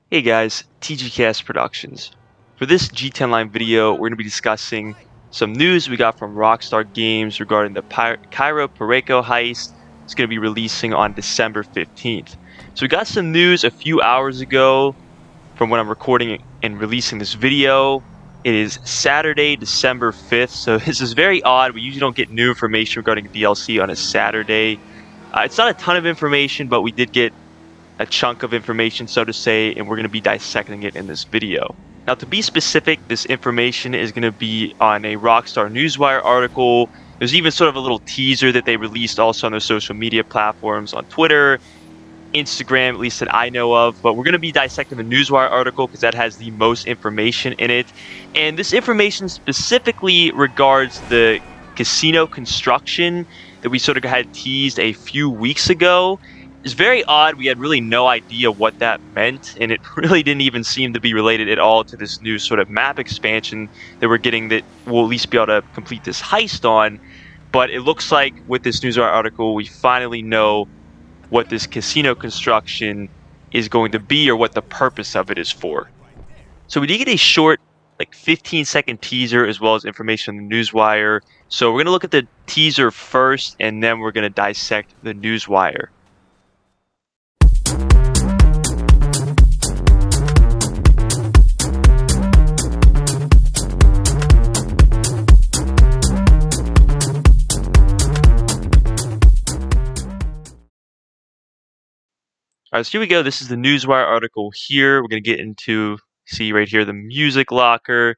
Hey guys, TGKS Productions. For this G10 Line video, we're going to be discussing some news we got from RockstarGames regarding the Cayo Perico Heist. It's going to be releasing on December 15th. So we got some news a few hours ago from when I'm recording and releasing this video. It is Saturday, December 5th, so this is very odd. We usually don't get new information regarding DLC on a Saturday. It's not a ton of information, but we did get a chunk of information, so to say, and we're going to be dissecting it in this video. Now, to be specific, this information is going to be on a Rockstar Newswire article. There's even sort of a little teaser that they released also on their social media platforms on Twitter, Instagram, at least that I know of. But we're going to be dissecting the Newswire article because that has the most information in it. And this information specifically regards the casino construction that we sort of had teased a few weeks ago. It's very odd. We had really no idea what that meant, and it really didn't even seem to be related at all to this new sort of map expansion that we're getting that we'll at least be able to complete this heist on. But it looks like with this Newswire article, we finally know what this casino construction is going to be or what the purpose of it is for. So we did get a short, like 15-second teaser as well as information on the Newswire. So we're going to look at the teaser first, and then we're going to dissect the Newswire. All right, so here we go. This is the Newswire article here. We're going to get into, see right here, the music locker.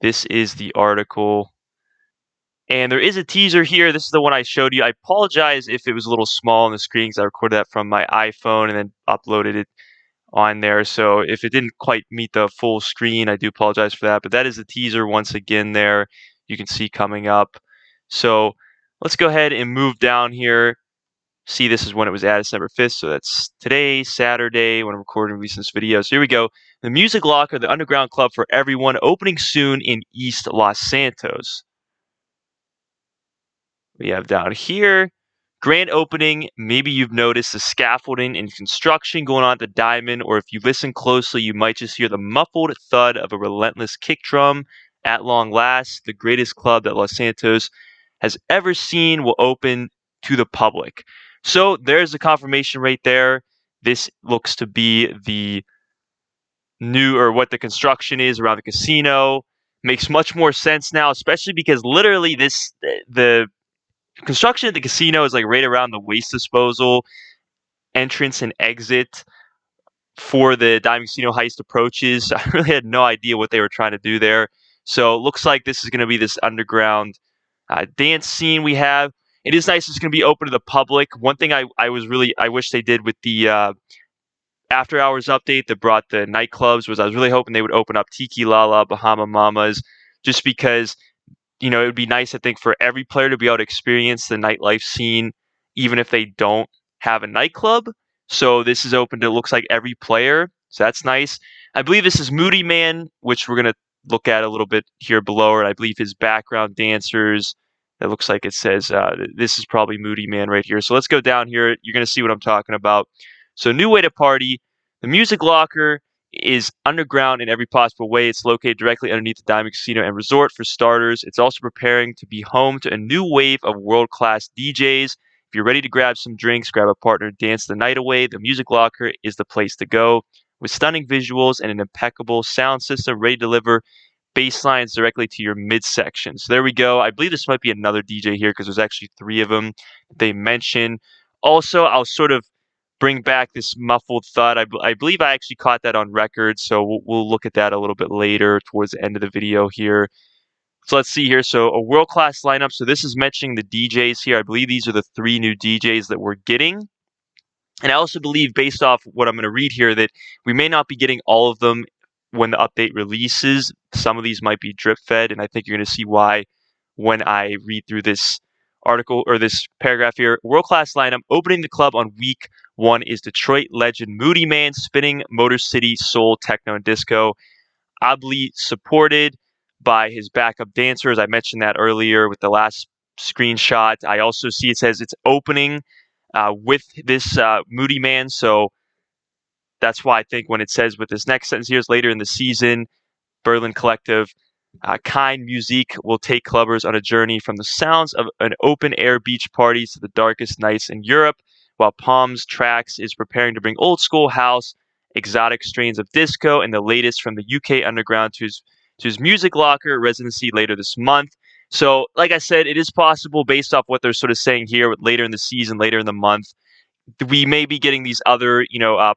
This is the article. And there is a teaser here. This is the one I showed you. I apologize if it was a little small on the screen because I recorded that from my iPhone and then uploaded it on there. So if it didn't quite meet the full screen, I do apologize for that. But that is the teaser once again there. You can see coming up. So let's go ahead and move down here. See, this is when it was added, December 5th. So that's today, Saturday, when I'm recording and releasing this video. So here we go. The Music Locker, the underground club for everyone, opening soon in East Los Santos. We have down here, grand opening. Maybe you've noticed the scaffolding and construction going on at the Diamond, or if you listen closely, you might just hear the muffled thud of a relentless kick drum. At long last, the greatest club that Los Santos has ever seen will open to the public. So there's the confirmation right there. This looks to be the new, or what the construction is around the casino. Makes much more sense now, especially because literally the construction at the casino is like right around the waste disposal entrance and exit for the Diamond Casino heist approaches. I really had no idea what they were trying to do there. So it looks like this is going to be this underground dance scene we have. It is nice it's going to be open to the public. One thing I wish they did with the after hours update that brought the nightclubs was I was really hoping they would open up Tiki Lala, Bahama Mamas, just because it would be nice, I think, for every player to be able to experience the nightlife scene, even if they don't have a nightclub. So this is open to, looks like, every player. So that's nice. I believe this is Moody Man, which we're going to look at a little bit here below. And I believe his background dancers, that looks like it says, this is probably Moody Man right here. So let's go down here. You're going to see what I'm talking about. So new way to party. The Music Locker is underground in every possible way. It's located directly underneath the Diamond Casino and Resort for starters. It's also preparing to be home to a new wave of world-class DJs. If you're ready to grab some drinks, grab a partner, dance the night away, the Music Locker is the place to go. With stunning visuals and an impeccable sound system ready to deliver bass lines directly to your midsection. So there we go. I believe this might be another DJ here because there's actually 3 of them they mentioned. Also, I'll sort of bring back this muffled thud. I believe I actually caught that on record, so we'll look at that a little bit later towards the end of the video here. So let's see here. So a world-class lineup. So this is mentioning the DJs here. I believe these are the 3 new DJs that we're getting. And I also believe, based off what I'm going to read here, that we may not be getting all of them when the update releases. Some of these might be drip-fed, and I think you're going to see why when I read through this article or this paragraph here. World-class lineup. Opening the club on week 1 is Detroit legend Moody Man, spinning Motor City soul, techno, and disco. Ably supported by his backup dancers. I mentioned that earlier with the last screenshot. I also see it says it's opening with this Moody Man. So That's why I think when it says with this next sentence here is later in the season, Berlin Collective, Kind Music will take clubbers on a journey from the sounds of an open-air beach party to the darkest nights in Europe, while Palms Tracks is preparing to bring old-school house, exotic strains of disco, and the latest from the UK underground to his Music Locker residency later this month. So, like I said, it is possible based off what they're sort of saying here, later in the season, later in the month, we may be getting these other,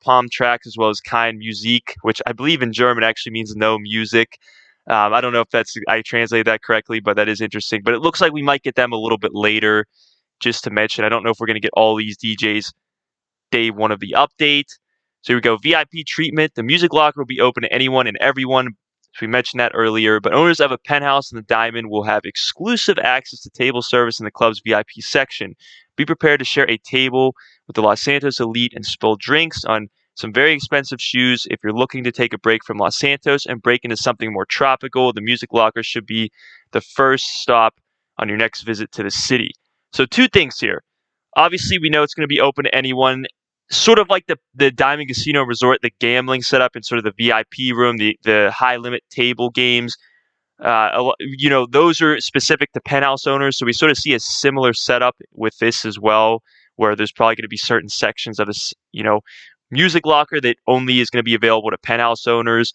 Palm Tracks as well as Kind Musik, which I believe in German actually means no music. I don't know if I translated that correctly, but that is interesting. But it looks like we might get them a little bit later, just to mention. I don't know if we're going to get all these DJs day one of the update. So here we go. VIP treatment. The music locker will be open to anyone and everyone. So we mentioned that earlier. But owners of a penthouse in the Diamond will have exclusive access to table service in the club's VIP section. Be prepared to share a table with the Los Santos elite and spill drinks on some very expensive shoes. If you're looking to take a break from Los Santos and break into something more tropical, the music locker should be the first stop on your next visit to the city. So two things here. Obviously, we know it's going to be open to anyone, sort of like the Diamond Casino Resort, the gambling setup and sort of the VIP room, the high limit table games. Those are specific to penthouse owners. So we sort of see a similar setup with this as well, where there's probably going to be certain sections of this, music locker that only is going to be available to penthouse owners.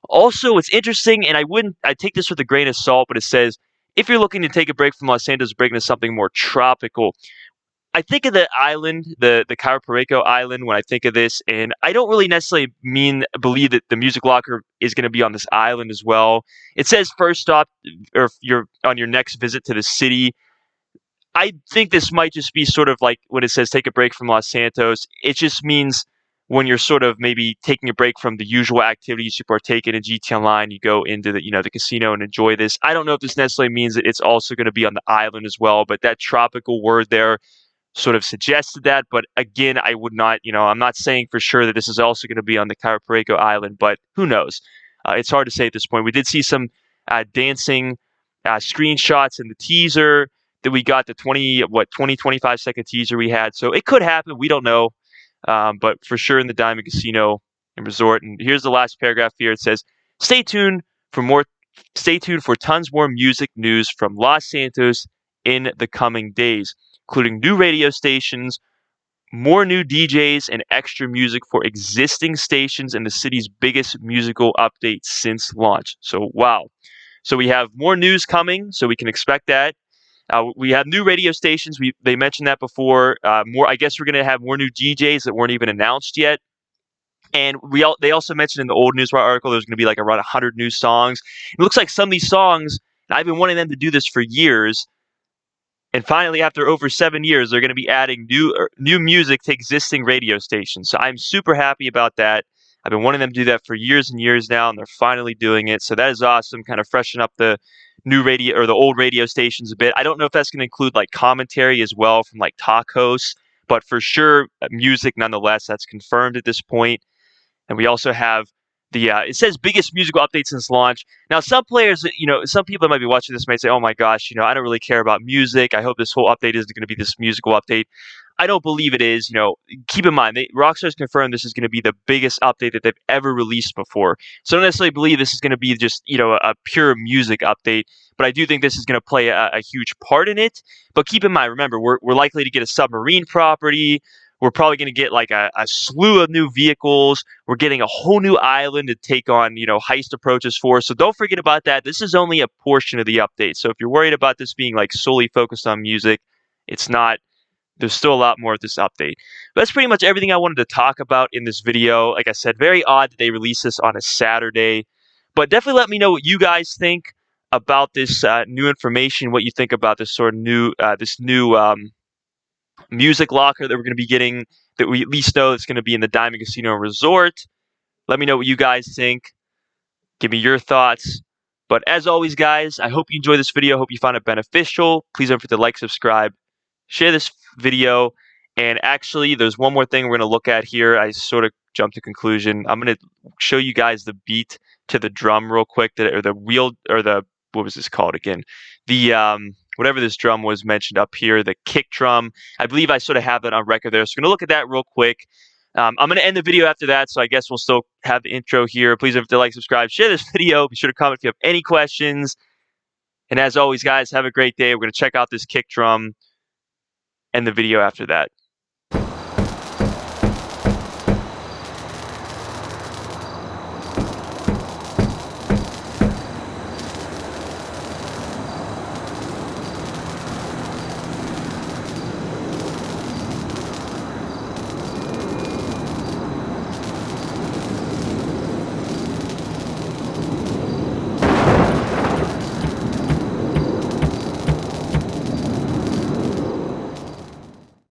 Also, what's interesting, and I take this with a grain of salt, but it says, if you're looking to take a break from Los Santos, break into something more tropical. I think of the island, the Cayo Perico Island, when I think of this, and I don't really necessarily believe that the music locker is going to be on this island as well. It says first stop, or if you're on your next visit to the city. I think this might just be sort of like when it says take a break from Los Santos. It just means when you're sort of maybe taking a break from the usual activities you partake in GT Online, you go into the casino and enjoy this. I don't know if this necessarily means that it's also going to be on the island as well, but that tropical word there sort of suggested that. But again, I would not, I'm not saying for sure that this is also going to be on the Cayo Perico Island, but who knows? It's hard to say at this point. We did see some dancing screenshots in the teaser that we got, the 25-second teaser we had. So it could happen. We don't know. But for sure in the Diamond Casino and Resort. And here's the last paragraph here. It says, stay tuned for tons more music news from Los Santos in the coming days, including new radio stations, more new DJs, and extra music for existing stations and the city's biggest musical update since launch. So, wow. So we have more news coming, so we can expect that. We have new radio stations. They mentioned that before. I guess we're going to have more new DJs that weren't even announced yet. And they also mentioned in the old Newswire article there's going to be like around 100 new songs. It looks like some of these songs, and I've been wanting them to do this for years. And finally, after over 7 years, they're going to be adding new music to existing radio stations. So I'm super happy about that. I've been wanting them to do that for years and years now, and they're finally doing it. So that is awesome. Kind of freshen up the new radio or the old radio stations a bit. I don't know if that's going to include like commentary as well from like talk hosts, but for sure music nonetheless. That's confirmed at this point. And we also have it says biggest musical update since launch. Now, some players, some people that might be watching this might say, oh my gosh, I don't really care about music. I hope this whole update isn't going to be this musical update. I don't believe it is. Keep in mind, Rockstar's confirmed this is going to be the biggest update that they've ever released before. So I don't necessarily believe this is going to be just, a pure music update, but I do think this is going to play a huge part in it. But keep in mind, remember, we're likely to get a submarine property. We're probably going to get like a slew of new vehicles. We're getting a whole new island to take on, heist approaches for. So don't forget about that. This is only a portion of the update. So if you're worried about this being like solely focused on music, it's not. There's still a lot more of this update. But that's pretty much everything I wanted to talk about in this video. Like I said, very odd that they released this on a Saturday. But definitely let me know what you guys think about this new information, what you think about this sort of new, music locker that we're going to be getting, that we at least know it's going to be in the Diamond Casino Resort. Let me know what you guys think. Give me your thoughts. But as always, guys, I hope you enjoyed this video. I hope you found it beneficial. Please don't forget to like, subscribe, share this video. And actually, there's one more thing we're going to look at here. I sort of jumped to conclusion. I'm going to show you guys the beat to the drum real quick, what was this called again? Whatever this drum was mentioned up here, the kick drum. I believe I sort of have that on record there. So we're going to look at that real quick. I'm going to end the video after that, so I guess we'll still have the intro here. Please don't forget to like, subscribe, share this video. Be sure to comment if you have any questions. And as always, guys, have a great day. We're going to check out this kick drum and the video after that.